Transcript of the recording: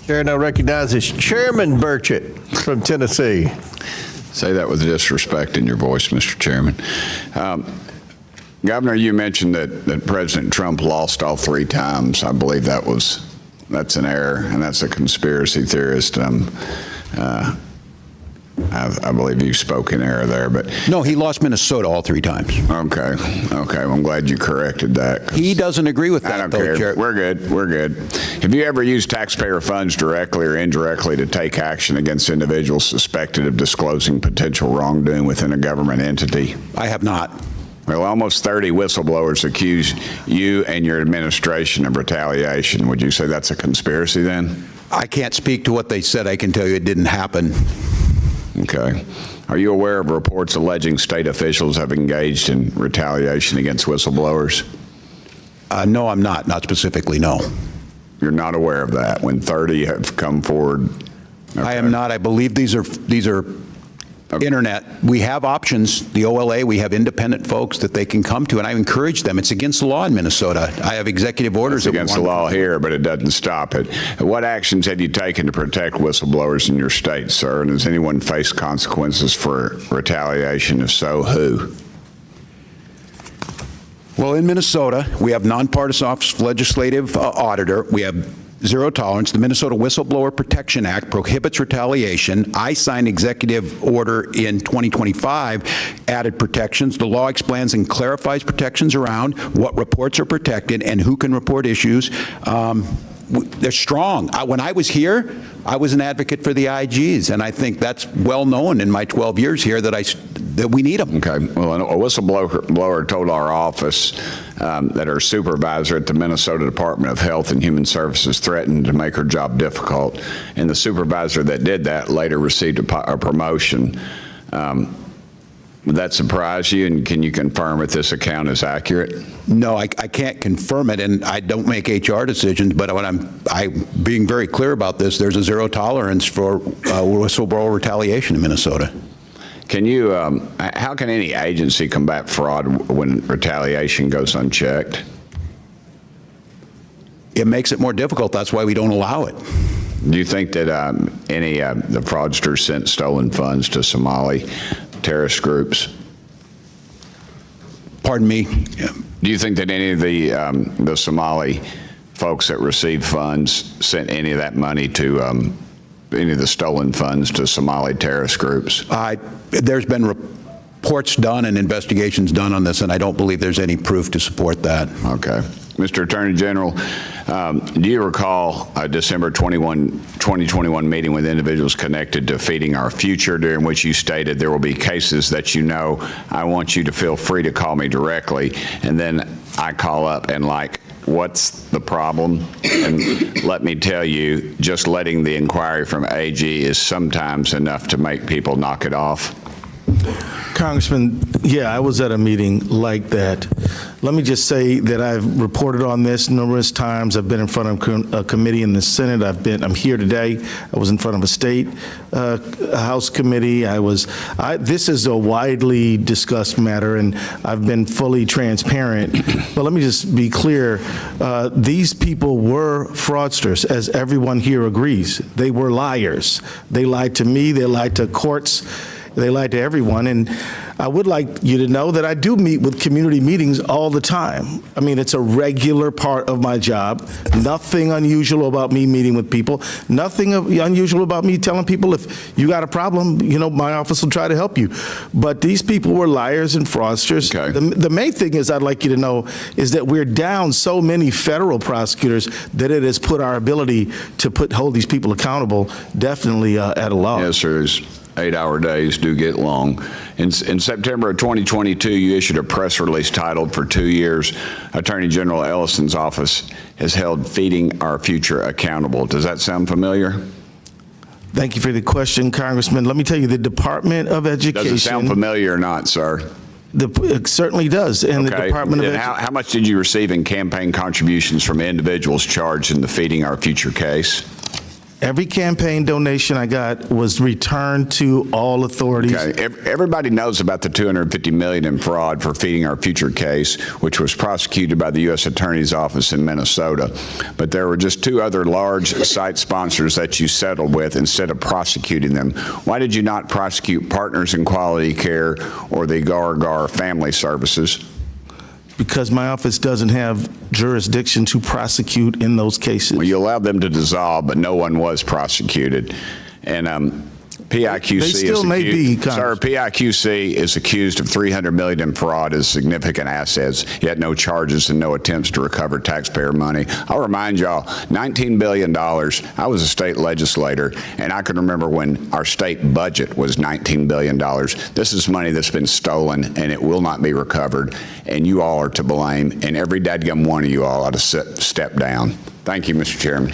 Chair now recognizes Chairman Burchett from Tennessee. Say that with disrespect in your voice, Mr. Chairman. Governor, you mentioned that President Trump lost all 3 times. I believe that's an error, and that's a conspiracy theorist. I believe you spoke in error there, but no, he lost Minnesota all 3 times. Okay. Well, I'm glad you corrected that. He doesn't agree with that. I don't care. Chair. We're good. Have you ever used taxpayer funds directly or indirectly to take action against individuals suspected of disclosing potential wrongdoing within a government entity? I have not. Well, almost 30 whistleblowers accuse you and your administration of retaliation. Would you say that's a conspiracy then? I can't speak to what they said. I can tell you it didn't happen. Okay. Are you aware of reports alleging state officials have engaged in retaliation against whistleblowers? No, I'm not. Not specifically, no. You're not aware of that when 30 have come forward? Okay. I am not. I believe these are okay. Internet. We have options. The OLA, we have independent folks that they can come to, and I encourage them. It's against the law in Minnesota. I have executive orders. It's against the law here, but it doesn't stop it. What actions have you taken to protect whistleblowers in your state, sir? And does anyone face consequences for retaliation? If so, who? Well, in Minnesota, we have nonpartisan office of legislative auditor. We have zero tolerance. The Minnesota Whistleblower Protection Act prohibits retaliation. I signed executive order in 2025, added protections. The law explains and clarifies protections around what reports are protected and who can report issues. They're strong. When I was here, I was an advocate for the IGs, and I think that's well known in my 12 years here that we need them. Okay. Well, a whistleblower told our office that her supervisor at the Minnesota Department of Health and Human Services threatened to make her job difficult, and the supervisor that did that later received a promotion. Would that surprise you, and can you confirm if this account is accurate? No, I can't confirm it, and I don't make HR decisions, but when I'm being very clear about this, there's a zero tolerance for whistleblower retaliation in Minnesota. Can you, how can any agency combat fraud when retaliation goes unchecked? It makes it more difficult. That's why we don't allow it. Do you think that the fraudsters sent stolen funds to Somali terrorist groups? Pardon me? Do you think that any of the Somali folks that received funds sent any of that money to any of the stolen funds to Somali terrorist groups? There's been reports done and investigations done on this, and I don't believe there's any proof to support that. Okay. Mr. Attorney General, do you recall a December 2021 meeting with individuals connected to Feeding Our Future, during which you stated there will be cases that you know, I want you to feel free to call me directly, and then I call up and what's the problem? And let me tell you, just letting the inquiry from AG is sometimes enough to make people knock it off. Congressman, yeah, I was at a meeting like that. Let me just say that I've reported on this numerous times. I've been in front of a committee in the Senate. I'm here today. I was in front of a state House committee. This is a widely discussed matter, and I've been fully transparent. But let me just be clear. These people were fraudsters, as everyone here agrees. They were liars. They lied to me. They lied to courts. They lied to everyone, and I would like you to know that I do meet with community meetings all the time. I mean, it's a regular part of my job. Nothing unusual about me meeting with people. Nothing unusual about me telling people, if you got a problem, my office will try to help you. But these people were liars and fraudsters. Okay. The main thing is I'd like you to know is that we're down so many federal prosecutors that it has put our ability to hold these people accountable definitely at a loss. Yes, sir. 8-hour days do get long. In September of 2022, you issued a press release titled, "For 2 years, Attorney General Ellison's office has held Feeding Our Future accountable." Does that sound familiar? Thank you for the question, Congressman. Let me tell you, the Department of Education. Does it sound familiar or not, sir? It certainly does. And okay. The Department of Education. How much did you receive in campaign contributions from individuals charged in the Feeding Our Future case? Every campaign donation I got was returned to all authorities. Okay. Everybody knows about the $250 million in fraud for Feeding Our Future case, which was prosecuted by the U.S. Attorney's Office in Minnesota. But there were just two other large site sponsors that you settled with instead of prosecuting them. Why did you not prosecute Partners in Quality Care or the Gar Family Services? Because my office doesn't have jurisdiction to prosecute in those cases. Well, you allowed them to dissolve, but no one was prosecuted. And PIQC They still may be, Sir, PIQC is accused of $300 million in fraud as significant assets, yet no charges and no attempts to recover taxpayer money. I'll remind y'all, $19 billion. I was a state legislator, and I can remember when our state budget was $19 billion. This is money that's been stolen, and it will not be recovered, and you all are to blame, and every dadgum one of you all ought to step down. Thank you, Mr. Chairman.